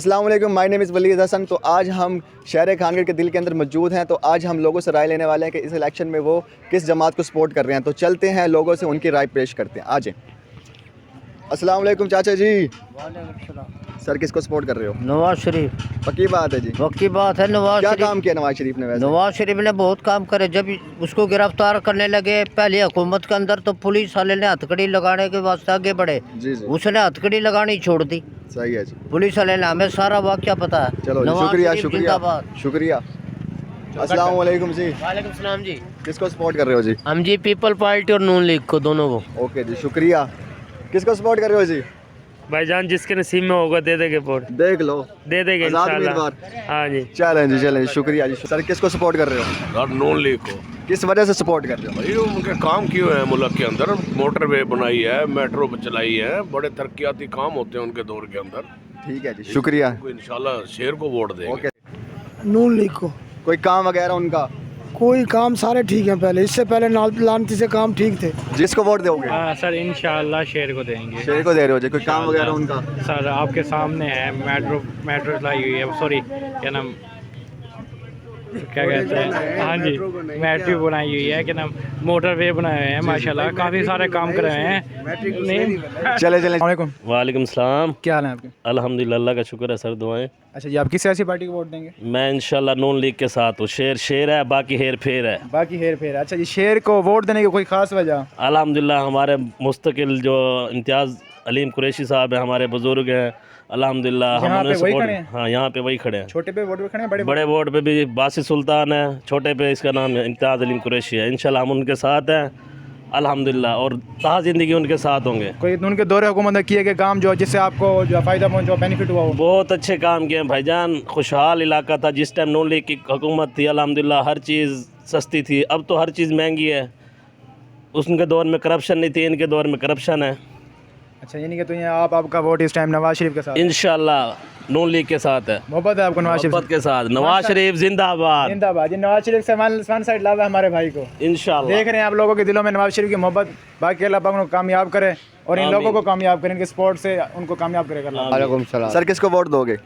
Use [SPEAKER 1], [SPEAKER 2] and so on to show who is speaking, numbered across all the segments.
[SPEAKER 1] अस्सलाम वालेकुम, my name is Waleed Hasan. तो आज हम शहर खानगढ़ के दिल के अंदर मौजूद हैं। तो आज हम लोगों से राय लेने वाले हैं कि इस इलेक्शन में वो किस जमात को सपोर्ट कर रहे हैं। तो चलते हैं, लोगों से उनकी राय पेश करते हैं। आ जाएं। अस्सलाम वालेकुम चाचा जी। सर किसको सपोर्ट कर रहे हो?
[SPEAKER 2] नवाज शरीफ।
[SPEAKER 1] पक्की बात है जी?
[SPEAKER 2] पक्की बात है। नवाज
[SPEAKER 1] क्या
[SPEAKER 2] शरीफ,
[SPEAKER 1] काम किया नवाज शरीफ ने? वैसे
[SPEAKER 2] नवाज शरीफ ने बहुत काम करे। जब उसको गिरफ्तार करने लगे पहले हुकूमत के अंदर, तो पुलिस वाले ने हथकड़ी लगाने के वास्ते आगे बढ़े।
[SPEAKER 1] जी जी,
[SPEAKER 2] उसने हथकड़ी लगानी छोड़ दी।
[SPEAKER 1] सही है जी।
[SPEAKER 2] पुलिस वाले ने, हमें सारा वाक़या पता है।
[SPEAKER 1] चलो जी,
[SPEAKER 2] नवाज
[SPEAKER 1] शुक्रिया
[SPEAKER 2] शरीफ
[SPEAKER 1] शुक्रिया
[SPEAKER 2] जिंदाबाद।
[SPEAKER 1] शुक्रिया। अस्सलाम वालेकुम जी।
[SPEAKER 3] वालेकुम सलाम जी।
[SPEAKER 1] किसको सपोर्ट कर रहे हो जी?
[SPEAKER 3] हम जी पीपल पार्टी और नून लीग को, दोनों को।
[SPEAKER 1] ओके जी, शुक्रिया। किसको सपोर्ट कर रहे हो जी?
[SPEAKER 4] भाईजान जिसके नसीब में होगा दे देंगे वोट,
[SPEAKER 1] देख लो,
[SPEAKER 4] दे देंगे
[SPEAKER 1] आज़ाद
[SPEAKER 4] इंशाल्लाह।
[SPEAKER 1] उम्मीदवार।
[SPEAKER 4] हाँ जी।
[SPEAKER 1] चलें जी, चलें, शुक्रिया जी। सर किसको सपोर्ट कर रहे हो?
[SPEAKER 5] यार नून लीग को।
[SPEAKER 1] किस वजह से सपोर्ट कर रहे हो?
[SPEAKER 5] भाई उनके काम किए हुए हैं मुल्क के अंदर, मोटरवे बनाई है, मेट्रो चलाई है, बड़े तरक्याती काम होते हैं उनके दौर के अंदर।
[SPEAKER 1] ठीक है जी, शुक्रिया।
[SPEAKER 5] इंशाल्लाह शेर को वोट देंगे।
[SPEAKER 1] ओके।
[SPEAKER 6] नून लीग को
[SPEAKER 1] कोई काम वगैरह उनका?
[SPEAKER 6] कोई काम सारे ठीक हैं। पहले इससे पहले लानती से काम ठीक थे।
[SPEAKER 1] जिसको वोट दोगे?
[SPEAKER 4] हाँ सर, इंशाल्लाह शेर को देंगे।
[SPEAKER 1] शेर को दे रहे हो जी? कोई काम वगैरह उनका?
[SPEAKER 4] सर आपके सामने है, मेट्रो लाई हुई है, सॉरी क्या नाम, क्या कहते हैं, हाँ जी मेट्रो बनाई हुई है, क्या नाम, मोटरवे बनाए हुए हैं, माशाल्लाह काफ़ी सारे काम कर रहे हैं।
[SPEAKER 1] चले चले।
[SPEAKER 7] वालेकुम।
[SPEAKER 4] वालेकुम सलाम।
[SPEAKER 7] क्या हाल है आपके?
[SPEAKER 4] अल्हम्दुलिल्लाह, अल्लाह का शुक्र है सर, दुआएं।
[SPEAKER 7] अच्छा जी, आप किस सियासी पार्टी को वोट देंगे?
[SPEAKER 4] मैं इंशाल्लाह नून लीग के साथ हूँ। शेर शेर है, बाकी हेर फेर है।
[SPEAKER 7] बाकी हेर फेर। अच्छा जी, शेर को वोट देने की कोई खास वजह?
[SPEAKER 4] अल्हम्दुलिल्लाह हमारे मुस्तकिल जो इम्तियाज़ अलीम कुरैशी साहब हैं, हमारे बुजुर्ग हैं, अल्हम्दुलिल्लाह हम
[SPEAKER 7] यहाँ
[SPEAKER 4] उन्हें
[SPEAKER 7] पे वही
[SPEAKER 4] सपोर्ट।
[SPEAKER 7] खड़े हैं?
[SPEAKER 4] हाँ, यहाँ पे वही खड़े हैं।
[SPEAKER 7] छोटे पे वोट पे खड़े हैं, बड़े
[SPEAKER 4] बड़े वोट पे भी बासित सुल्तान है, छोटे पे इसका नाम है इम्तियाज़ अलीम कुरैशी है। इंशाल्लाह हम उनके साथ हैं अल्हम्दुलिल्लाह, और ता ज़िंदगी उनके साथ होंगे।
[SPEAKER 7] कोई उनके दौरे हुकूमत में किए गए काम जो जिससे आपको जो फ़ायदा पहुँचा, बेनिफिट हुआ हो?
[SPEAKER 4] बहुत अच्छे काम किए हैं भाईजान। खुशहाल इलाका था जिस टाइम नून लीग की हुकूमत थी, अल्हम्दुलिल्लाह हर चीज़ सस्ती थी। अब तो हर चीज़ महंगी है। उनके दौर में करप्शन नहीं थी, इनके दौर में करप्शन है।
[SPEAKER 7] अच्छा, यानी कि तो ये आपका वोट इस टाइम नवाज शरीफ के साथ?
[SPEAKER 4] इंशाल्लाह नून लीग के साथ है।
[SPEAKER 7] मोहब्बत है आपको नवाज शरीफ
[SPEAKER 4] मोहब्बत के साथ। नवाज शरीफ जिंदाबाद।
[SPEAKER 7] जिंदाबाद। ये नवाज शरीफ से वन साइड लाभ है हमारे भाई को।
[SPEAKER 4] इंशाल्लाह
[SPEAKER 7] देख रहे हैं आप लोगों के दिलों में नवाज शरीफ की मोहब्बत। बाकी अल्लाह पाक उनको कामयाब करे और इन लोगों को कामयाब करे, इनके सपोर्ट से उनको कामयाब करेगा।
[SPEAKER 2] वालेकुम सलाम।
[SPEAKER 1] सर किसको वोट दोगे?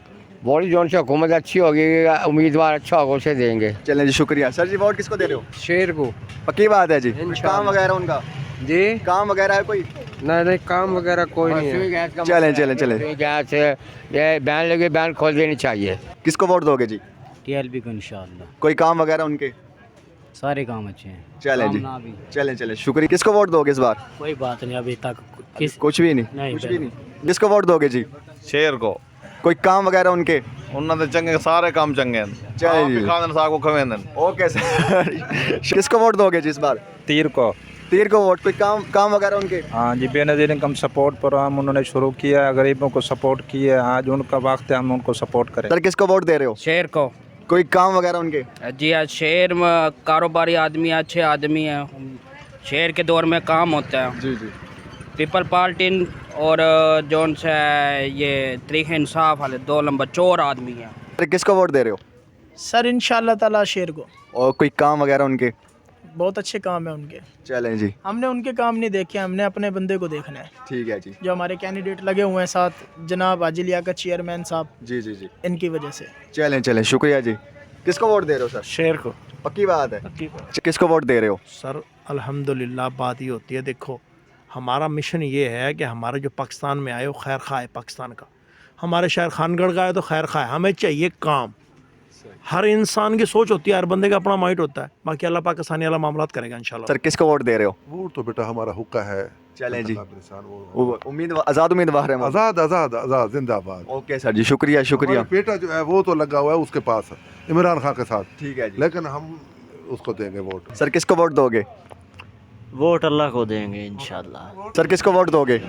[SPEAKER 2] बड़ी जोन से हुकूमत अच्छी होगी, उम्मीदवार अच्छा होगा, उसे देंगे।
[SPEAKER 1] चलें जी, शुक्रिया। सर जी वोट किसको दे रहे हो?
[SPEAKER 2] शेर को।
[SPEAKER 1] पक्की बात है जी? काम वगैरह उनका?
[SPEAKER 2] जी
[SPEAKER 1] काम वगैरह है कोई?
[SPEAKER 2] नहीं, काम वगैरह कोई नहीं है।
[SPEAKER 1] चलें चलें चलें।
[SPEAKER 2] गैस है, ये बैन लगे, बैन खोल देनी चाहिए।
[SPEAKER 1] किसको वोट दोगे जी?
[SPEAKER 3] टीएलपी को इंशाल्लाह।
[SPEAKER 1] कोई काम वगैरह उनके?
[SPEAKER 3] सारे काम अच्छे हैं।
[SPEAKER 1] चलें जी,
[SPEAKER 3] ना भी
[SPEAKER 1] चलें चलें, शुक्रिया। किसको वोट दोगे इस बार?
[SPEAKER 3] कोई बात नहीं अभी तक।
[SPEAKER 1] कुछ भी नहीं?
[SPEAKER 3] नहीं,
[SPEAKER 1] कुछ भी नहीं। किसको वोट दोगे जी?
[SPEAKER 8] शेर को।
[SPEAKER 1] कोई काम वगैरह उनके?
[SPEAKER 8] उन्होंने चंगे सारे काम चंगे
[SPEAKER 1] चलें जी।
[SPEAKER 8] साग को
[SPEAKER 1] ओके सर। किसको वोट दोगे जी इस बार?
[SPEAKER 9] तीर को।
[SPEAKER 1] तीर को वोट। कोई काम वगैरह उनके?
[SPEAKER 9] हाँ जी, बेनज़ीर इनकम सपोर्ट प्रोग्राम उन्होंने शुरू किया है, गरीबों को सपोर्ट किया है। आज उनका वक्त है, हम उनको सपोर्ट करें।
[SPEAKER 1] सर किसको वोट दे रहे हो?
[SPEAKER 3] शेर को।
[SPEAKER 1] कोई काम वगैरह उनके?
[SPEAKER 3] जी हाँ, शेर में कारोबारी आदमी, अच्छे आदमी है। शेर के दौर में काम होता है।
[SPEAKER 1] जी जी।
[SPEAKER 3] पीपल पार्टी और जोन से ये तरीक़ इंसाफ वाले 2 नंबर चोर आदमी है।
[SPEAKER 1] सर किसको वोट दे रहे हो?
[SPEAKER 6] सर इंशाल्लाह ताला शेर को।
[SPEAKER 1] और कोई काम वगैरह उनके?
[SPEAKER 6] बहुत अच्छे काम है उनके।
[SPEAKER 1] चलें जी,
[SPEAKER 6] हमने उनके काम नहीं देखे, हमने अपने बंदे को देखना है।
[SPEAKER 1] ठीक है जी।
[SPEAKER 6] जो हमारे कैंडिडेट लगे हुए हैं साथ, जनाब हाजी लियाकत चेयरमैन साहब,
[SPEAKER 1] जी जी जी।
[SPEAKER 6] इनकी वजह से।
[SPEAKER 1] चलें चलें, शुक्रिया जी। किसको वोट दे रहे हो सर?
[SPEAKER 7] शेर को।
[SPEAKER 1] पक्की बात है? किसको वोट दे रहे हो?
[SPEAKER 10] सर अल्हम्दुलिल्लाह बात ही होती है। देखो, हमारा मिशन ये है कि हमारा जो पाकिस्तान में आए वो खैर खा है पाकिस्तान का। हमारे शहर खानगढ़ का है तो खैर खा है। हमें चाहिए काम। हर इंसान की सोच होती है, हर बंदे का अपना माइंड होता है। बाकी अल्लाह पाकिस्तानी वाला मामलात करेगा इंशाल्लाह।
[SPEAKER 1] सर किसको वोट दे रहे हो?
[SPEAKER 5] वोट तो बेटा हमारा हुक्का है।
[SPEAKER 1] चलें जी, उम्मीदवार आज़ाद उम्मीदवार है।
[SPEAKER 5] आज़ाद आज़ाद आज़ाद जिंदाबाद।
[SPEAKER 1] ओके सर जी, शुक्रिया शुक्रिया।
[SPEAKER 5] बेटा जो है वो तो लगा हुआ है उसके पास, इमरान खान के साथ।
[SPEAKER 1] ठीक है जी,
[SPEAKER 5] लेकिन हम उसको देंगे वोट।
[SPEAKER 1] सर किसको वोट दोगे?
[SPEAKER 2] वोट अल्लाह को देंगे इंशाल्लाह।
[SPEAKER 1] सर किसको वोट दोगे?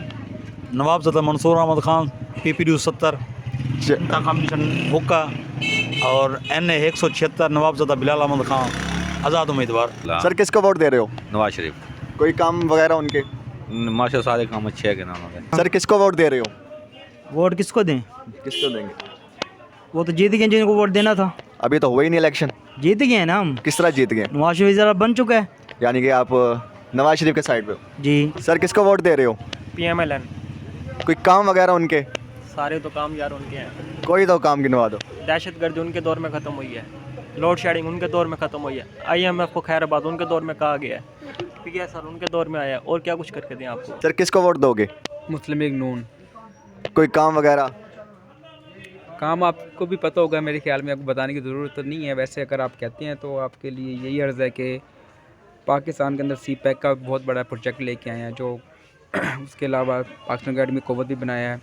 [SPEAKER 9] नवाबज़दा मंसूर अहमद खान, PPD 70 का कमीशन हुक्का, और NA 176 नवाबज़दा बिलाल अहमद खान, आज़ाद उम्मीदवार।
[SPEAKER 1] सर किसको वोट दे रहे हो?
[SPEAKER 8] नवाज शरीफ।
[SPEAKER 1] कोई काम वगैरह उनके?
[SPEAKER 8] माशा सारे काम अच्छे है, नाम है।
[SPEAKER 1] सर किसको वोट दे रहे हो?
[SPEAKER 7] वोट किसको दें?
[SPEAKER 1] किसको देंगे?
[SPEAKER 7] वो तो जीत गए जिनको वोट देना था।
[SPEAKER 1] अभी तो हुआ ही नहीं इलेक्शन।
[SPEAKER 7] जीत गए हैं ना हम।
[SPEAKER 1] किस तरह जीत गए?
[SPEAKER 7] नवाज शरीफ ज़रा बन चुका है।
[SPEAKER 1] यानी कि आप नवाज शरीफ के साइड पे हो?
[SPEAKER 7] जी।
[SPEAKER 1] सर किसको वोट दे रहे हो?
[SPEAKER 4] PMLN।
[SPEAKER 1] कोई काम वगैरह उनके?
[SPEAKER 4] सारे तो काम यार उनके हैं।
[SPEAKER 1] कोई तो काम गिनवा दो।
[SPEAKER 4] दहशतगर्दी उनके दौर में ख़त्म हुई है, लोड शेडिंग उनके दौर में ख़त्म हुई है, IMF को खैराबाद उनके दौर में कहा गया है, PSR उनके दौर में आया है, और क्या कुछ करके दें आपको।
[SPEAKER 1] सर किसको वोट दोगे?
[SPEAKER 3] मुस्लिम लीग नून।
[SPEAKER 1] कोई काम वगैरह?
[SPEAKER 3] काम आपको भी पता होगा, मेरे ख्याल में आपको बताने की ज़रूरत तो नहीं है। वैसे अगर आप कहते हैं तो आपके लिए यही अर्ज़ है कि पाकिस्तान के अंदर CPEC का बहुत बड़ा प्रोजेक्ट लेके आए हैं, जो उसके अलावा पाकिस्तान की एटमी क़ुव्वत भी बनाया है,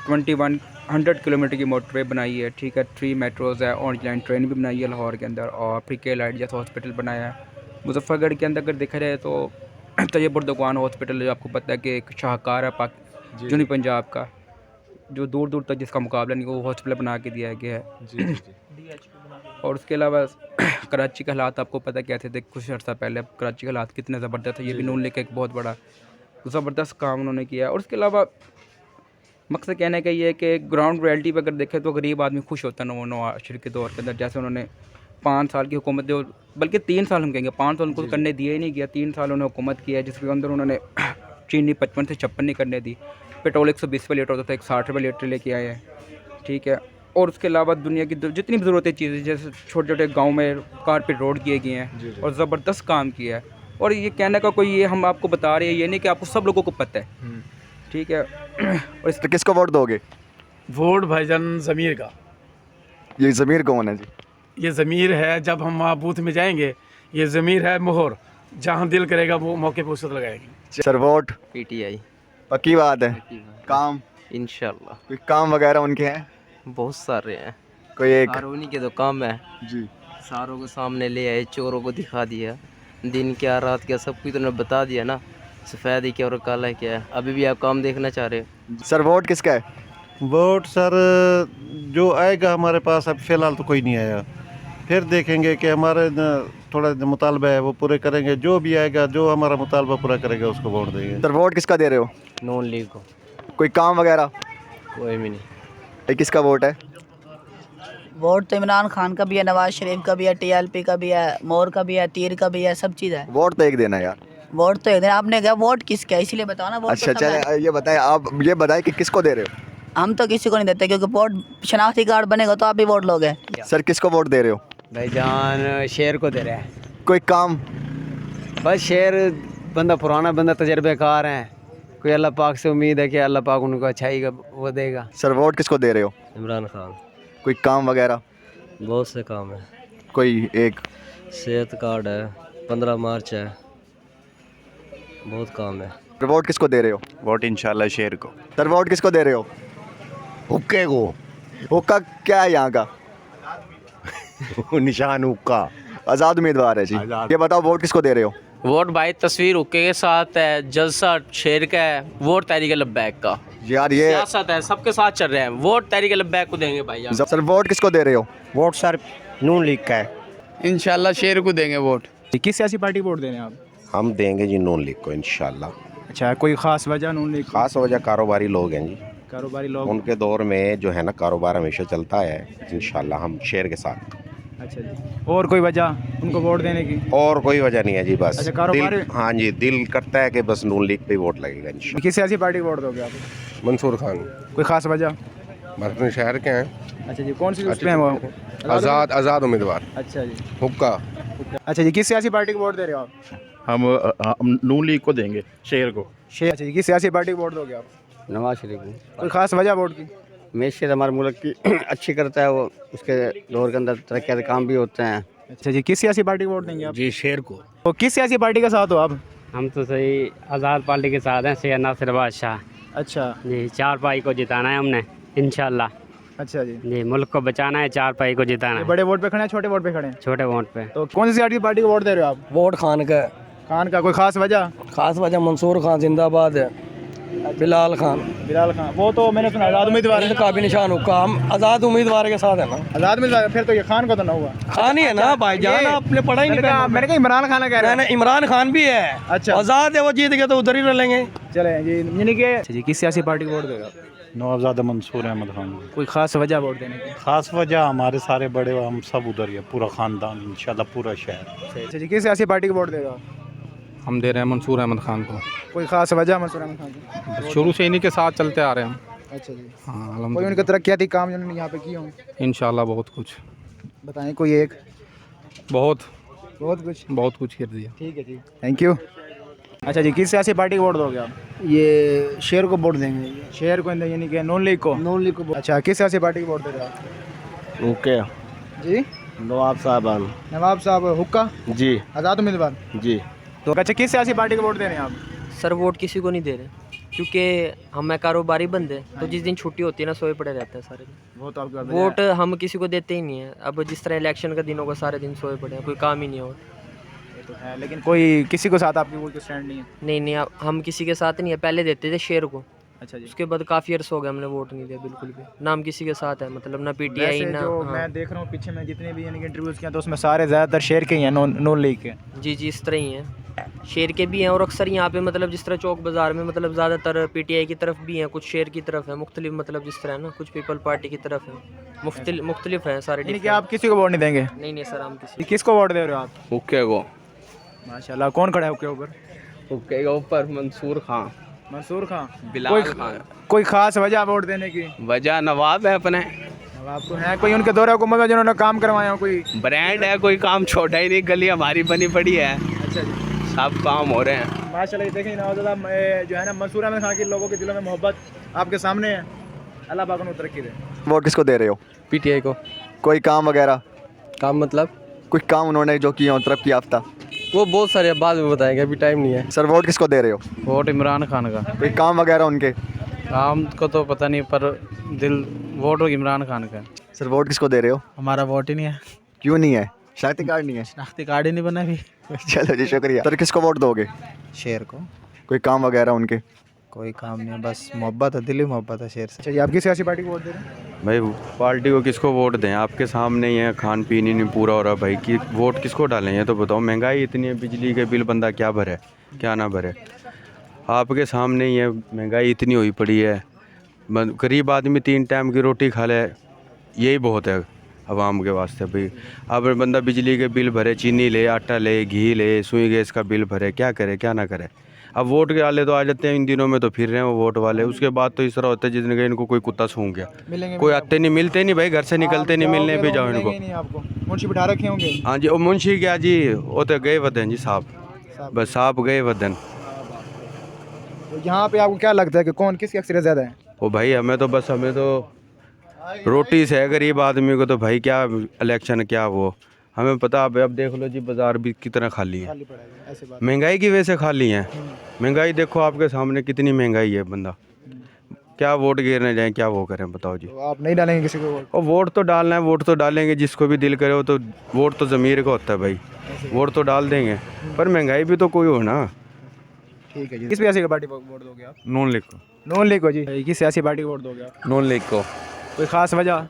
[SPEAKER 3] 2100 किलोमीटर की मोटरवे बनाई है, ठीक है, 3 मेट्रोज़ है, ऑरेंज लाइन ट्रेन भी बनाई है लाहौर के अंदर, और फिर के लाइट जैसा हॉस्पिटल बनाया है। मुजफ्फरगढ़ के अंदर अगर देखा जाए तो तैयब उर्दुगान हॉस्पिटल, जो आपको पता है कि एक शाहकार है जुनूबी पंजाब का, जो दूर दूर तक जिसका मुकाबला नहीं, वो हॉस्पिटल बना के दिया गया है। और उसके अलावा कराची के हालात आपको पता कैसे थे कुछ अर्सा पहले, कराची के हालात कितने ज़बरदस्त है, ये भी नून लीग का एक बहुत बड़ा ज़बरदस्त काम उन्होंने किया है। और उसके अलावा मकसद कहने का ये है कि ग्राउंड रियलिटी पर अगर देखें तो गरीब आदमी खुश होता है नवाज शरीफ के दौर के अंदर। जैसे उन्होंने 5 साल की हुकूमत, जो बल्कि 3 साल हम कहेंगे, 5 साल उनको करने दिए ही नहीं गया, 3 साल उन्होंने हुकूमत किया है, जिसके अंदर उन्होंने चीनी 55 से 56 नहीं करने दी, पेट्रोल 120 रुपये लीटर होता था, 160 रुपये लीटर लेके आए हैं, ठीक है। और उसके अलावा दुनिया की जितनी भी ज़रूरतें चीज़ें, जैसे छोटे छोटे गांव में कारपेट रोड किए गए हैं और ज़बरदस्त काम किया है। और ये कहने का कोई, ये हम आपको बता रहे हैं, ये नहीं कि आपको सब लोगों को पता है, ठीक है। और इस
[SPEAKER 1] किसको वोट दोगे?
[SPEAKER 10] वोट भाईजान ज़मीर का।
[SPEAKER 1] ये ज़मीर कौन है जी?
[SPEAKER 10] ये ज़मीर है, जब हम वहाँ बूथ में जाएंगे, ये ज़मीर है मोहर, जहाँ दिल करेगा वो मौके पर उसको लगाएंगे।
[SPEAKER 1] Sir vote
[SPEAKER 2] PTI।
[SPEAKER 1] पक्की बात है? काम
[SPEAKER 2] इंशाल्लाह
[SPEAKER 1] कोई काम वगैरह उनके हैं?
[SPEAKER 2] बहुत सारे हैं,
[SPEAKER 1] कोई एक?
[SPEAKER 2] और उन्हीं के तो काम है
[SPEAKER 1] जी,
[SPEAKER 2] सारों को सामने ले आए, चोरों को दिखा दिया, दिन क्या रात क्या सब कुछ उन्होंने बता दिया ना, सफ़ेद है क्या और काला है क्या है। अभी भी आप काम देखना चाह रहे हैं।
[SPEAKER 1] सर वोट किसका है?
[SPEAKER 11] वोट सर जो आएगा हमारे पास, अब फ़िलहाल तो कोई नहीं आया, फिर देखेंगे कि हमारे थोड़ा मुतालबा है वो पूरे करेंगे, जो भी आएगा जो हमारा मुतालबा पूरा करेगा उसको वोट देंगे।
[SPEAKER 1] सर वोट किसका दे रहे हो?
[SPEAKER 2] नून लीग को।
[SPEAKER 1] कोई काम वगैरह?
[SPEAKER 2] कोई भी नहीं।
[SPEAKER 1] ये किसका वोट है?
[SPEAKER 12] वोट तो इमरान खान का भी है, नवाज शरीफ का भी है, TLP का भी है, मोर का भी है, तीर का भी है, सब चीज़ है।
[SPEAKER 1] वोट तो एक देना यार।
[SPEAKER 12] वोट तो एक दिन आपने कहा वोट किसका है, इसीलिए बताओ ना। वोट
[SPEAKER 1] अच्छा
[SPEAKER 12] तो सब है।
[SPEAKER 1] चले, ये बताएं, आप ये बताएं कि किसको दे रहे हो?
[SPEAKER 12] हम तो किसी को नहीं देते, क्योंकि वोट शनाख्ती कार्ड बनेगा तो आप भी वोट लोगे।
[SPEAKER 1] सर किसको वोट दे रहे हो?
[SPEAKER 2] भाईजान शेर को दे रहे हैं।
[SPEAKER 1] कोई काम?
[SPEAKER 2] बस शेर बंदा पुराना बंदा, तजर्बेकार है, कोई अल्लाह पाक से उम्मीद है कि अल्लाह पाक उनको अच्छाई का वो देगा।
[SPEAKER 1] सर वोट किसको दे रहे हो?
[SPEAKER 2] इमरान खान।
[SPEAKER 1] कोई काम वगैरह?
[SPEAKER 2] बहुत से काम है,
[SPEAKER 1] कोई एक?
[SPEAKER 2] सेहत कार्ड है, 15 मार्च है, बहुत काम है।
[SPEAKER 1] सर वोट किसको दे रहे हो?
[SPEAKER 11] वोट इंशाल्लाह शेर को।
[SPEAKER 1] सर वोट किसको दे रहे हो?
[SPEAKER 11] हुक्के को।
[SPEAKER 1] हुक्का क्या है यहाँ का?
[SPEAKER 11] निशान हुक्का।
[SPEAKER 1] आज़ाद उम्मीदवार है जी। ये बताओ वोट किसको दे रहे हो?
[SPEAKER 3] वोट भाई तस्वीर हुक्के के साथ है, जलसा शेर का है, वोट तहरीक लब्बैक का।
[SPEAKER 1] यार ये
[SPEAKER 3] सियासत है, सबके साथ चल रहे हैं, वोट तहरीक लब्बैक को देंगे भाई।
[SPEAKER 1] सर वोट किसको दे रहे हो?
[SPEAKER 11] वोट सर नून लीग का है।
[SPEAKER 3] इंशाल्लाह शेर को देंगे वोट।
[SPEAKER 7] किस सियासी पार्टी को वोट देने आप?
[SPEAKER 11] हम देंगे जी नून लीग को इंशाल्लाह।
[SPEAKER 7] अच्छा, कोई ख़ास वजह नून लीग?
[SPEAKER 11] खास वजह कारोबारी लोग हैं जी,
[SPEAKER 7] कारोबारी लोग।
[SPEAKER 11] उनके दौर में जो है ना कारोबार हमेशा चलता है, इंशाल्लाह हम शेर के साथ।
[SPEAKER 7] अच्छा जी, और कोई वजह उनको वोट देने की?
[SPEAKER 11] और कोई वजह नहीं है जी, बस
[SPEAKER 7] अच्छा, कारोबारी।
[SPEAKER 11] दिल, हाँ जी, दिल करता है कि बस नून लीग पे ही वोट लगेगा इंशाल्लाह।
[SPEAKER 7] किस सियासी पार्टी को वोट दोगे आप?
[SPEAKER 11] मंसूर खान।
[SPEAKER 7] कोई ख़ास वजह?
[SPEAKER 11] बर्तन शहर के हैं।
[SPEAKER 7] अच्छा जी, कौन सी उसमें है वो?
[SPEAKER 11] आज़ाद उम्मीदवार।
[SPEAKER 7] अच्छा जी,
[SPEAKER 11] हुक्का।
[SPEAKER 7] अच्छा जी, किस सियासी पार्टी को वोट दे रहे हो आप?
[SPEAKER 11] हम नून लीग को देंगे, शेर को।
[SPEAKER 7] अच्छा जी, किस सियासी पार्टी को वोट दोगे आप?
[SPEAKER 2] नवाज शरीफ को।
[SPEAKER 7] कोई ख़ास वजह वोट की?
[SPEAKER 2] मैशत हमारे मुल्क की अच्छी करता है, वो उसके दौर के अंदर तरक्याती काम भी होते हैं।
[SPEAKER 7] अच्छा जी, किस सियासी पार्टी को वोट देंगे आप?
[SPEAKER 11] जी शेर को।
[SPEAKER 7] तो किस सियासी पार्टी के साथ हो आप?
[SPEAKER 4] हम तो सही आज़ाद पार्टी के साथ हैं, सैयद नासिर बादशाह
[SPEAKER 7] अच्छा
[SPEAKER 4] जी। 4 पाई को जिताना है हमने इंशाल्लाह
[SPEAKER 7] अच्छा जी।
[SPEAKER 4] जी, मुल्क को बचाना है, 4 पाई को जिताना है।
[SPEAKER 7] बड़े वोट पे खड़े हैं, छोटे वोट पे खड़े हैं?
[SPEAKER 4] छोटे वोट पे।
[SPEAKER 7] तो कौन सी सियासी पार्टी को वोट दे रहे हो आप?
[SPEAKER 2] वोट खान का।
[SPEAKER 7] खान का। कोई ख़ास वजह?
[SPEAKER 2] खास वजह मंसूर खान जिंदाबाद है, बिलाल खान।
[SPEAKER 7] बिलाल खान, वो तो मैंने सुना आज़ाद उम्मीदवार है।
[SPEAKER 2] इनका भी निशान हुक्का, हम आज़ाद उम्मीदवार के साथ है ना।
[SPEAKER 7] आज़ाद उम्मीदवार, फिर तो ये खान का तो ना हुआ।
[SPEAKER 2] खान ही है ना भाईजान, आपने पढ़ा ही नहीं।
[SPEAKER 7] मैंने कहा इमरान खान कह रहे हैं।
[SPEAKER 2] इमरान खान भी है।
[SPEAKER 7] अच्छा,
[SPEAKER 2] आज़ाद है, वो जीत गए तो उधर ही रहेंगे।
[SPEAKER 7] चले जी, यानी कि अच्छा जी, किस सियासी पार्टी को वोट देगा?
[SPEAKER 11] नवाबजादा मंसूर अहमद खान।
[SPEAKER 7] कोई ख़ास वजह वोट देने की?
[SPEAKER 11] खास वजह हमारे सारे बड़े हम सब उधर ही है, पूरा ख़ानदान इंशाल्लाह, पूरा शहर।
[SPEAKER 7] अच्छा जी, किस सियासी पार्टी को वोट देगा?
[SPEAKER 3] हम दे रहे हैं मंसूर अहमद खान को।
[SPEAKER 7] कोई ख़ास वजह मंसूर अहमद खान की?
[SPEAKER 3] शुरू से इन्हीं के साथ चलते आ रहे हैं हम।
[SPEAKER 6] अच्छा जी।
[SPEAKER 3] हाँ
[SPEAKER 6] कोई उनके तरक्याती काम जो उन्होंने यहाँ पे किए हों,
[SPEAKER 3] इंशाल्लाह बहुत कुछ
[SPEAKER 6] बताएं कोई एक।
[SPEAKER 3] बहुत
[SPEAKER 6] बहुत कुछ
[SPEAKER 3] कर दिया।
[SPEAKER 6] ठीक है जी, थैंक यू। अच्छा जी, किस सियासी पार्टी को वोट दोगे आप?
[SPEAKER 7] ये शेर को वोट देंगे।
[SPEAKER 6] शहर को यानी कि नून लीग को?
[SPEAKER 7] नॉन लीग को
[SPEAKER 6] अच्छा, किस सियासी पार्टी को वोट दे रहे हो आप?
[SPEAKER 7] ओके
[SPEAKER 6] जी,
[SPEAKER 7] नवाब साहबान
[SPEAKER 6] नवाब साहब हुक्का,
[SPEAKER 7] जी
[SPEAKER 6] आज़ाद उम्मीदवार।
[SPEAKER 7] जी।
[SPEAKER 6] तो अच्छा, किस सियासी पार्टी को वोट दे रहे हैं आप?
[SPEAKER 2] सर वोट किसी को नहीं दे रहे क्योंकि हम कारोबारी बंदे तो जिस दिन छुट्टी होती है ना सोए पड़े रहते हैं सारे दिन।
[SPEAKER 6] वो तो आपका
[SPEAKER 2] वोट हम किसी को देते ही नहीं है। अब जिस तरह इलेक्शन का दिन होगा सारे दिन सोए पड़े हैं, कोई काम ही नहीं हो।
[SPEAKER 6] तो है, लेकिन कोई किसी को साथ आपकी वोट स्टैंड नहीं है?
[SPEAKER 2] नहीं हम किसी के साथ नहीं है। पहले देते थे शेर को,
[SPEAKER 6] अच्छा जी।
[SPEAKER 2] उसके बाद काफ़ी अर्स हो गया हमने वोट नहीं दिया बिल्कुल भी। ना हम किसी के साथ है, मतलब ना पीटीआई
[SPEAKER 6] वैसे
[SPEAKER 2] ना।
[SPEAKER 6] जो
[SPEAKER 2] हाँ।
[SPEAKER 6] मैं देख रहा हूँ पीछे में जितने भी यानी कि इंटरव्यूज़ किया तो उसमें सारे ज़्यादातर शेर के ही हैं, नॉन लीग के।
[SPEAKER 2] जी इस तरह ही हैं, शेर के भी हैं और अक्सर यहाँ पे मतलब जिस तरह चौक बाज़ार में मतलब ज़्यादातर पीटीआई की तरफ भी हैं, कुछ शेर की तरफ है, मुख्तलिफ मतलब जिस तरह है ना, कुछ पीपल पार्टी की तरफ है, मुख्तलिफ हैं सारे।
[SPEAKER 6] यानी कि आप किसी को वोट नहीं देंगे?
[SPEAKER 2] नहीं सर, हम किसी
[SPEAKER 6] किसको वोट दे रहे हो आप?
[SPEAKER 5] हुक्के को।
[SPEAKER 6] माशाल्लाह, कौन खड़ा है उसके ऊपर?
[SPEAKER 5] हुक्के के ऊपर मंसूर खान,
[SPEAKER 6] मंसूर खान,
[SPEAKER 5] बिलाल खान।
[SPEAKER 6] कोई खास वजह वोट देने की?
[SPEAKER 5] वजह नवाब है अपने,
[SPEAKER 6] अब आप तो हैं कोई उनके दौरे हुकूमत में जिन्होंने काम करवाया हो? कोई
[SPEAKER 5] ब्रांड है, कोई काम छोटा ही नहीं, गली हमारी बनी पड़ी है,
[SPEAKER 6] अच्छा जी,
[SPEAKER 5] सब काम हो रहे हैं।
[SPEAKER 6] माशाल्लाह। ये देखें नवाज़ादा जो है ना, मंसूर अहमद खान के लोगों के दिलों में मोहब्बत आपके सामने है। अल्लाह पाक उन्हें तरक्की दे।
[SPEAKER 1] वोट किसको दे रहे हो?
[SPEAKER 2] पीटीआई को।
[SPEAKER 1] कोई काम वगैरह?
[SPEAKER 2] काम मतलब
[SPEAKER 1] कुछ काम उन्होंने जो किए हों तरक्की याफ्ता?
[SPEAKER 2] वो बहुत सारे बाद में बताएंगे, अभी टाइम नहीं है।
[SPEAKER 1] सर वोट किसको दे रहे हो?
[SPEAKER 3] वोट इमरान खान का।
[SPEAKER 1] कोई काम वगैरह उनके?
[SPEAKER 3] काम को तो पता नहीं, पर वोट इमरान खान का।
[SPEAKER 1] सर वोट किसको दे रहे हो?
[SPEAKER 3] हमारा वोट ही नहीं है,
[SPEAKER 1] क्यों नहीं है? शनाख्ती कार्ड नहीं है?
[SPEAKER 3] शनाख्ती कार्ड ही नहीं बना अभी।
[SPEAKER 1] चलो जी, शुक्रिया। सर किसको वोट दोगे?
[SPEAKER 3] शेर को।
[SPEAKER 1] कोई काम वगैरह उनके?
[SPEAKER 3] कोई काम नहीं है, बस मोहब्बत है, दिली मोहब्बत है शेर से।
[SPEAKER 6] अच्छा जी, आप किस सियासी पार्टी को वोट दे रहे हैं?
[SPEAKER 13] भाई पार्टी को किसको वोट दें? आपके सामने ही है, खान पीन ही नहीं पूरा हो रहा भाई, कि वोट किसको डालें ये तो बताओ। महंगाई इतनी है, बिजली के बिल बंदा क्या भरे क्या ना भरे, आपके सामने ही है। महंगाई इतनी हुई पड़ी है, गरीब आदमी 3 टाइम की रोटी खा ले, यही बहुत है आवाम के वास्ते भाई। अब बंदा बिजली के बिल भरे, चीनी ले, आटा ले, घी ले, सुई गैस का बिल भरे, क्या करे क्या ना करे। अब वोट के वाले तो आ जाते हैं इन दिनों में, तो फिर रहे हैं वो वोट वाले। उसके बाद तो इस तरह होता है जिसने कहा इनको कोई कुत्ता सूंघ गया, कोई आते नहीं, मिलते नहीं भाई, घर से निकलते नहीं, मिलने भी जाओ इनको।
[SPEAKER 6] आपको मुंशी बिठा रखे होंगे?
[SPEAKER 13] हाँ जी, वो मुंशी क्या जी, वो तो गए वदन जी साहब, बस साहब गए वदन।
[SPEAKER 6] तो यहाँ पे आपको क्या लगता है कि कौन किसकी अक्सरियत ज़्यादा है?
[SPEAKER 13] ओ भाई हमें तो रोटी से है गरीब आदमी को, तो भाई क्या इलेक्शन क्या वो हमें पता। अब देख लो जी, बाज़ार भी कितना खाली है, महंगाई की वजह से खाली है। महंगाई देखो आपके सामने कितनी महंगाई है, बंदा क्या वोट गिरने जाए, क्या वो करें बताओ जी।
[SPEAKER 6] तो आप नहीं डालेंगे किसी को वोट?
[SPEAKER 13] और वोट तो डालना है, वोट तो डालेंगे, जिसको भी दिल करे वो तो। वोट तो ज़मीर का होता है भाई, वोट तो डाल देंगे, पर महंगाई भी तो कोई हो ना।
[SPEAKER 6] ठीक है जी। किस सियासी पार्टी को वोट दोगे आप?
[SPEAKER 13] नॉन लीग को।
[SPEAKER 6] नॉन लीग को जी। किस सियासी पार्टी को वोट दोगे आप?
[SPEAKER 13] नॉन लीग को।
[SPEAKER 6] कोई खास वजह?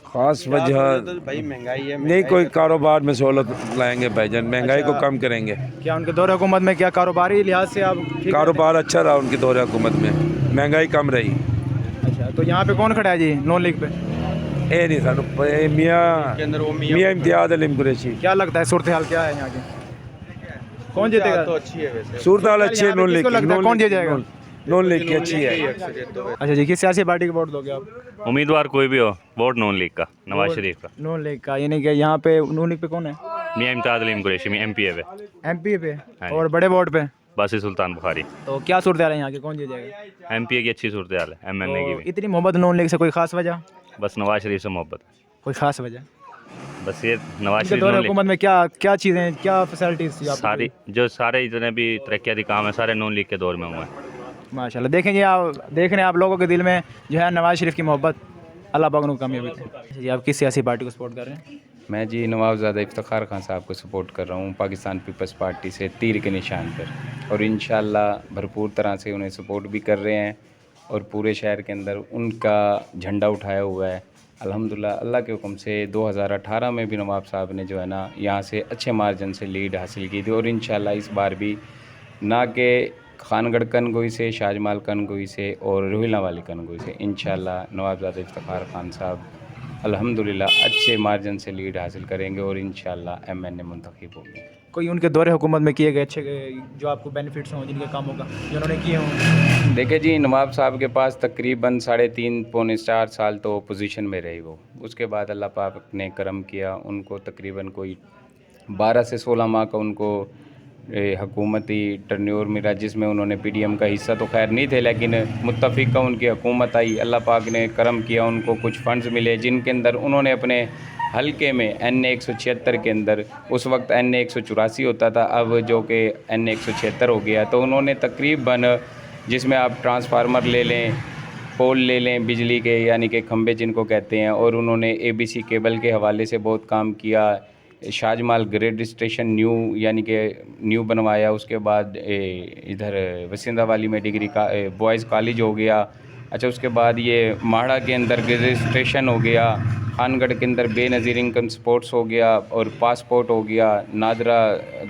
[SPEAKER 13] खास वजह भाई महंगाई है, नहीं कोई कारोबार में सहूलत लाएंगे भाईजान, महंगाई को कम करेंगे।
[SPEAKER 6] क्या उनके दौरे हुकूमत में क्या कारोबारी लिहाज से आप
[SPEAKER 13] कारोबार अच्छा रहा उनके दौरे हुकूमत में, महंगाई कम रही।
[SPEAKER 6] अच्छा, तो यहाँ पे कौन खड़ा है जी नॉन लीग पे?
[SPEAKER 13] ये नहीं सानू मियाँ इम्तियाज अलीम कुरैशी।
[SPEAKER 6] क्या लगता है सूरत हाल क्या है यहाँ की? कौन जीतेगा?
[SPEAKER 13] तो अच्छी है वैसे, सूरत हाल अच्छी है नॉन लीग की।
[SPEAKER 6] कौन जीत जाएगा?
[SPEAKER 13] नॉन लीग की अच्छी है।
[SPEAKER 6] अच्छा जी, किस सियासी पार्टी को वोट दोगे आप?
[SPEAKER 14] उम्मीदवार कोई भी हो, वोट नॉन लीग का, नवाज शरीफ का।
[SPEAKER 6] नॉन लीग का, यानी कि यहाँ पे नॉन लीग पे कौन है?
[SPEAKER 14] मियाँ इम्तियाज अलीम कुरैशी एमपीए पे।
[SPEAKER 6] एमपी पे? और बड़े वोट पे?
[SPEAKER 14] बासी सुल्तान बुखारी।
[SPEAKER 6] तो क्या सूरत हाल है यहाँ की, कौन जीत जाएगा?
[SPEAKER 14] एमपीए की अच्छी सूरत हाल है, एमएनए की भी।
[SPEAKER 6] इतनी मोहब्बत नॉन लीग से, कोई खास वजह?
[SPEAKER 14] बस नवाज शरीफ से मोहब्बत।
[SPEAKER 6] कोई खास वजह?
[SPEAKER 14] बस ये नवाज
[SPEAKER 6] शरीफ दौरे हुकूमत में क्या क्या चीज़ें, क्या फैसिलिटीज़ थी?
[SPEAKER 14] सारी जो सारे जितने भी तरक्याती काम है सारे नॉन लीग के दौर में हुए हैं।
[SPEAKER 6] माशाल्लाह। देखेंगे आप, देख रहे हैं आप लोगों के दिल में जो है नवाज शरीफ की मोहब्बत, अल्लाह पाक उनको कामयाबी दे। जी, आप किस सियासी पार्टी को सपोर्ट कर रहे हैं?
[SPEAKER 3] मैं जी नवाबज़ादा इफ्तिखार खान साहब को सपोर्ट कर रहा हूँ, पाकिस्तान पीपल्स पार्टी से, तीर के निशान पर, और इंशाल्लाह भरपूर तरह से उन्हें सपोर्ट भी कर रहे हैं और पूरे शहर के अंदर उनका झंडा उठाया हुआ है। अल्हम्दुलिल्लाह अल्लाह के हुक्म से 2018 में भी नवाब साहब ने जो है ना यहाँ से अच्छे मार्जिन से लीड हासिल की थी, और इंशाल्लाह इस बार भी ना के खानगढ़ कनगोई से, शाहजमाल कनगोई से और रोहिला वाली कनगोई से इंशाल्लाह नवाबज़ादा इफ्तिखार खान साहब अल्हम्दुलिल्लाह अच्छे मार्जिन से लीड हासिल करेंगे और इंशाल्लाह एमएनए मुंतखब होंगे।
[SPEAKER 6] कोई उनके दौरे हुकूमत में किए गए अच्छे जो आपको बेनिफिट्स हों जिनके कामों का जो उन्होंने किए हों?
[SPEAKER 3] देखिए जी, नवाब साहब के पास तकरीबन 3.5 पौने 4 साल तो पोजीशन में रहे वो। उसके बाद अल्लाह पाक ने करम किया, उनको तकरीबन कोई 12 से 16 माह का उनको हुकूमती टर्न्योर मिला, जिसमें उन्होंने पीडीएम का हिस्सा तो खैर नहीं थे, लेकिन मुत्तफ़िका उनकी हुकूमत आई, अल्लाह पाक ने करम किया, उनको कुछ फ़ंड्स मिले जिनके अंदर उन्होंने अपने हल्के में NA 176 के अंदर, उस वक्त NA 184 होता था, अब जो कि NA 176 हो गया, तो उन्होंने तकरीबन जिसमें आप ट्रांसफार्मर ले लें, पोल ले लें बिजली के, यानी कि खंबे जिनको कहते हैं, और उन्होंने ABC केबल के हवाले से बहुत काम किया। शाहजमाल ग्रेड स्टेशन न्यू यानी कि न्यू बनवाया, उसके बाद इधर वसिंदा वाली में डिग्री का बॉयज़ कॉलेज हो गया। अच्छा, उसके बाद ये माड़ा के अंदर ग्रेड स्टेशन हो गया, खानगढ़ के अंदर बेनज़ीर इनकम स्पोर्ट्स हो गया, और पासपोर्ट हो गया, नादरा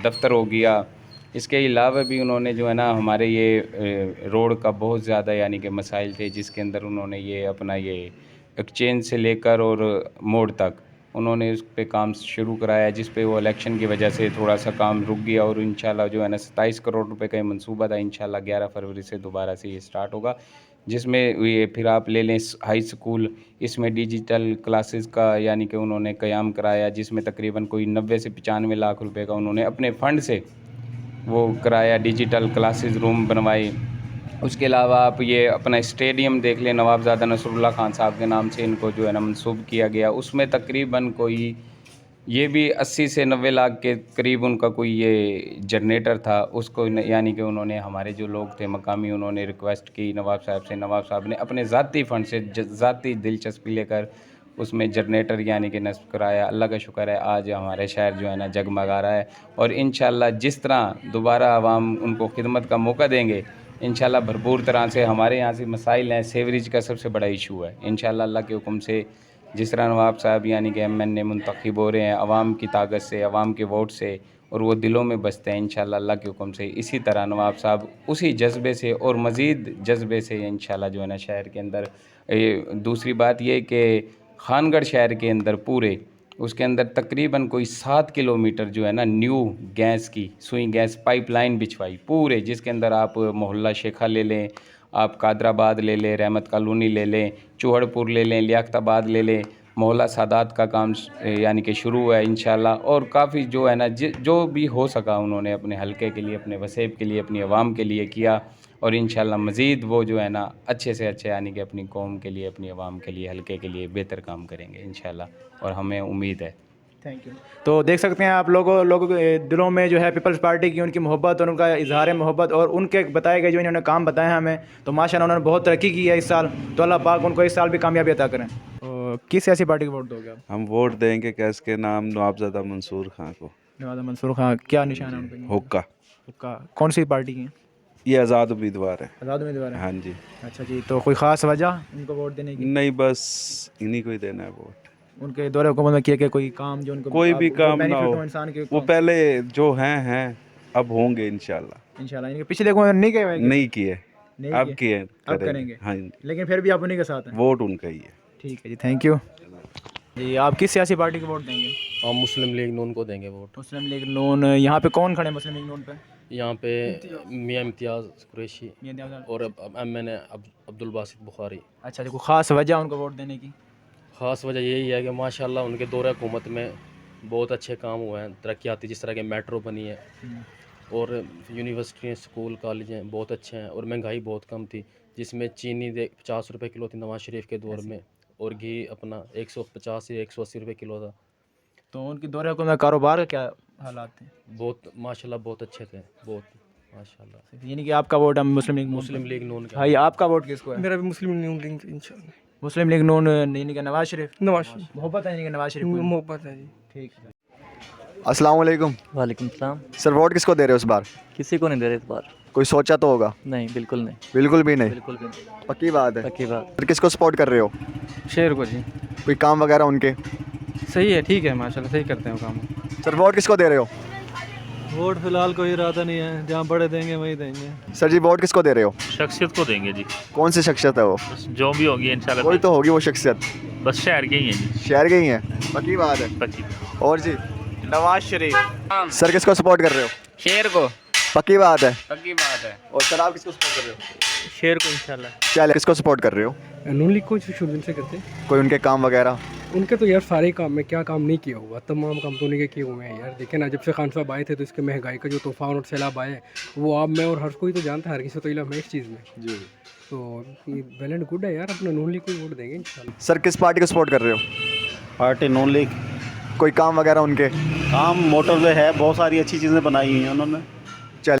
[SPEAKER 3] दफ्तर हो गया। इसके अलावा भी उन्होंने जो है ना हमारे ये रोड का बहुत ज़्यादा यानी कि मसाइल थे, जिसके अंदर उन्होंने ये अपना ये एक्सचेंज से लेकर और मोड़ तक उन्होंने उस पे काम शुरू कराया, जिस पे वो इलेक्शन की वजह से थोड़ा सा काम रुक गया, और इंशाल्लाह जो है ना 27 करोड़ रुपए का ये मंसूबा था, इंशाल्लाह 11 फरवरी से दोबारा से ये स्टार्ट होगा, जिसमें ये फिर आप ले लें हाई स्कूल, इसमें डिजिटल क्लासेस का यानी कि उन्होंने क़याम कराया, जिसमें तकरीबन कोई 90 से 95 लाख रुपए का उन्होंने अपने फ़ंड से वो कराया, डिजिटल क्लासेस रूम बनवाए। उसके अलावा आप ये अपना स्टेडियम देख लें, नवाबज़ादा नसरुल्लाह खान साहब के नाम से इनको जो है ना मंसूब किया गया, उसमें तकरीबन कोई ये भी 80 से 90 लाख के करीब उनका कोई ये जनरेटर था, उसको यानी कि उन्होंने हमारे जो लोग थे मकामी, उन्होंने रिक्वेस्ट की नवाब साहब से, नवाब साहब ने अपने ज़ाती फ़ंड से ज़ाती दिलचस्पी लेकर उसमें जनरेटर यानी कि नस्ब कराया। अल्लाह का शुक्र है आज हमारे शहर जो है ना जगमगा रहा है, और इंशाल्लाह जिस तरह दोबारा आवाम उनको खिदमत का मौका देंगे, इंशाल्लाह भरपूर तरह से। हमारे यहाँ से मसाइल हैं, सेवरेज का सबसे बड़ा इशू है, इंशाल्लाह अल्लाह के हुक्म से जिस तरह नवाब साहब यानी कि MNA मुंतखब हो रहे हैं अवाम की ताकत से, अवाम के वोट से, और वो दिलों में बसते हैं इंशाल्लाह अल्लाह के हुक्म से, इसी तरह नवाब साहब उसी जज्बे से और मज़ीद जज्बे से इंशाल्लाह जो है ना शहर के अंदर। दूसरी बात ये कि खानगढ़ शहर के अंदर पूरे उसके अंदर तकरीबन कोई 7 किलोमीटर जो है ना न्यू गैस की सुई गैस पाइपलाइन बिछवाई पूरे, जिसके अंदर आप मोहल्ला शेखा ले लें, आप कादराबाद ले लें, रहमत कॉलोनी ले लें, चूहड़पुर ले लें, लियाकताबाद ले लें, मोहल्ला सादात का काम यानी कि शुरू हुआ है इंशाल्लाह। और काफ़ी जो है ना जो भी हो सका उन्होंने अपने हलके के लिए, अपने वसेब के लिए, अपनी आवाम के लिए किया, और इंशाल्लाह मज़ीद वो जो है ना अच्छे से अच्छे यानी कि अपनी कौम के लिए, अपनी आवाम के लिए, हलके के लिए बेहतर काम करेंगे इंशाल्लाह, और हमें उम्मीद है।
[SPEAKER 6] Thank you. तो देख सकते हैं आप लोगों के दिलों में जो है पीपल्स पार्टी की उनकी मोहब्बत और उनका इजहार मोहब्बत, और उनके बताए गए जो इन्होंने काम बताए हैं हमें, तो माशाल्लाह उन्होंने बहुत तरक्की की है इस साल, तो अल्लाह पाक उनको इस साल भी कामयाबी अता करें। किस सियासी पार्टी को वोट दोगे आप?
[SPEAKER 8] हम वोट देंगे कैस के नाम नवाबज़ादा मंसूर खां को।
[SPEAKER 6] नवाब मंसूर खां, क्या निशान है उनका?
[SPEAKER 8] हुक्का।
[SPEAKER 6] हुक्का कौन सी पार्टी की है?
[SPEAKER 8] ये आज़ाद उम्मीदवार है।
[SPEAKER 6] आज़ाद उम्मीदवार है?
[SPEAKER 8] हाँ जी।
[SPEAKER 6] अच्छा जी, तो कोई ख़ास वजह इनको वोट देने की?
[SPEAKER 8] नहीं, बस इन्हीं को ही देना है वोट।
[SPEAKER 6] उनके दौरे हुकूमत में किए गए कोई काम जो उनको
[SPEAKER 8] कोई भी काम ना हो,
[SPEAKER 6] इंसान के
[SPEAKER 8] वो पहले जो हैं अब होंगे इंशाल्लाह।
[SPEAKER 6] इंशाल्लाह पिछले को नहीं किए,
[SPEAKER 8] नहीं किए, अब किए,
[SPEAKER 6] अब करेंगे।
[SPEAKER 8] हाँ जी,
[SPEAKER 6] लेकिन फिर भी आप उन्हीं के साथ हैं।
[SPEAKER 8] वोट उनका ही है।
[SPEAKER 6] ठीक है जी, थैंक यू जी। आप किस सियासी पार्टी को वोट देंगे?
[SPEAKER 15] हम मुस्लिम लीग नून को देंगे वोट।
[SPEAKER 6] मुस्लिम लीग नून, यहाँ पे कौन खड़े मुस्लिम लीग नून पे?
[SPEAKER 15] यहाँ पे मियाँ इम्तियाज़ कुरैशी और MNA अब्दुल बासित बुखारी।
[SPEAKER 6] अच्छा जी, कोई ख़ास वजह उनको वोट देने की?
[SPEAKER 15] ख़ास वजह यही है कि माशाल्लाह उनके दौरे हुकूमत में बहुत अच्छे काम हुए हैं, तरक्याती, जिस तरह के मेट्रो बनी है, और यूनिवर्सिटियाँ, स्कूल, कॉलेज हैं बहुत अच्छे हैं, और महंगाई बहुत कम थी, जिसमें चीनी 50 रुपये किलो थी नवाज शरीफ के दौर में, और घी अपना 150 से 180 रुपये किलो था।
[SPEAKER 6] तो उनकी दौरे हुकूमत में कारोबार का क्या हालात थे?
[SPEAKER 15] बहुत माशाल्लाह बहुत अच्छे थे, बहुत माशाल्लाह।
[SPEAKER 6] यानी कि आपका वोट हम मुस्लिम लीग
[SPEAKER 15] नून का।
[SPEAKER 6] भाई आपका वोट किसको है?
[SPEAKER 16] मेरा भी मुस्लिम लीग इंशाल्लाह।
[SPEAKER 6] मुस्लिम लीग नून यानी कि नवाज शरीफ। मोहब्बत है यानी कि नवाज शरीफ को?
[SPEAKER 16] मोहब्बत है जी।
[SPEAKER 6] ठीक है।
[SPEAKER 1] अस्सलाम वालेकुम।
[SPEAKER 17] वालेकुम सलाम।
[SPEAKER 1] सर वोट किसको दे रहे हो इस बार?
[SPEAKER 17] किसी को नहीं दे रहे इस बार।
[SPEAKER 1] कोई सोचा तो होगा?
[SPEAKER 17] नहीं, बिल्कुल नहीं।
[SPEAKER 1] बिल्कुल भी नहीं?
[SPEAKER 17] बिल्कुल भी नहीं।
[SPEAKER 1] पक्की बात है?
[SPEAKER 17] पक्की बात।
[SPEAKER 1] फिर किसको सपोर्ट कर रहे हो?
[SPEAKER 16] शेर को जी।
[SPEAKER 1] कोई काम वगैरह उनके?
[SPEAKER 16] सही है, ठीक है, माशाल्लाह सही करते हैं काम।
[SPEAKER 1] सर वोट किसको दे रहे हो?
[SPEAKER 16] वोट फिलहाल कोई इरादा नहीं है, जहाँ बड़े देंगे वही देंगे।
[SPEAKER 1] सर जी वोट किसको दे रहे हो?
[SPEAKER 14] शख्सियत को देंगे जी।
[SPEAKER 1] कौन सी शख्सियत है वो?
[SPEAKER 14] जो भी होगी इंशाल्लाह।
[SPEAKER 1] कोई तो होगी वो शख्सियत।
[SPEAKER 14] बस शहर के ही हैं जी।
[SPEAKER 1] शहर के ही हैं? पक्की बात है?
[SPEAKER 14] पक्की।
[SPEAKER 1] और जी?
[SPEAKER 18] नवाज शरीफ।
[SPEAKER 1] सर किसको सपोर्ट कर रहे हो?
[SPEAKER 18] शेर को।
[SPEAKER 1] पक्की बात है?
[SPEAKER 18] पक्की बात है।
[SPEAKER 1] और सर आप किसको सपोर्ट कर रहे हो?
[SPEAKER 4] शेर को इंशाल्लाह।
[SPEAKER 1] क्या किसको सपोर्ट कर रहे हो?
[SPEAKER 4] नून लीग को शुरू से करते हैं।
[SPEAKER 1] कोई उनके काम वगैरह?
[SPEAKER 4] उनके तो यार सारे काम में क्या काम नहीं किया हुआ, तमाम काम तो उन्हीं के किए हुए हैं यार। देखे ना, जब से खान साहब आए थे तो इसके महंगाई का जो तूफान और सैलाब आए वो आप, मैं और हर कोई तो जानता है, हर किसी तो इल्म है इस चीज़ में जी। तो वेल एंड गुड है यार, अपना नून लीग को ही वोट देंगे इंशाल्लाह।
[SPEAKER 1] सर किस पार्टी को सपोर्ट कर रहे हो?
[SPEAKER 11] पार्टी नून लीग।
[SPEAKER 1] कोई काम वगैरह उनके?
[SPEAKER 11] काम मोटरवे है, बहुत सारी अच्छी चीज़ें बनाई हुई हैं उन्होंने।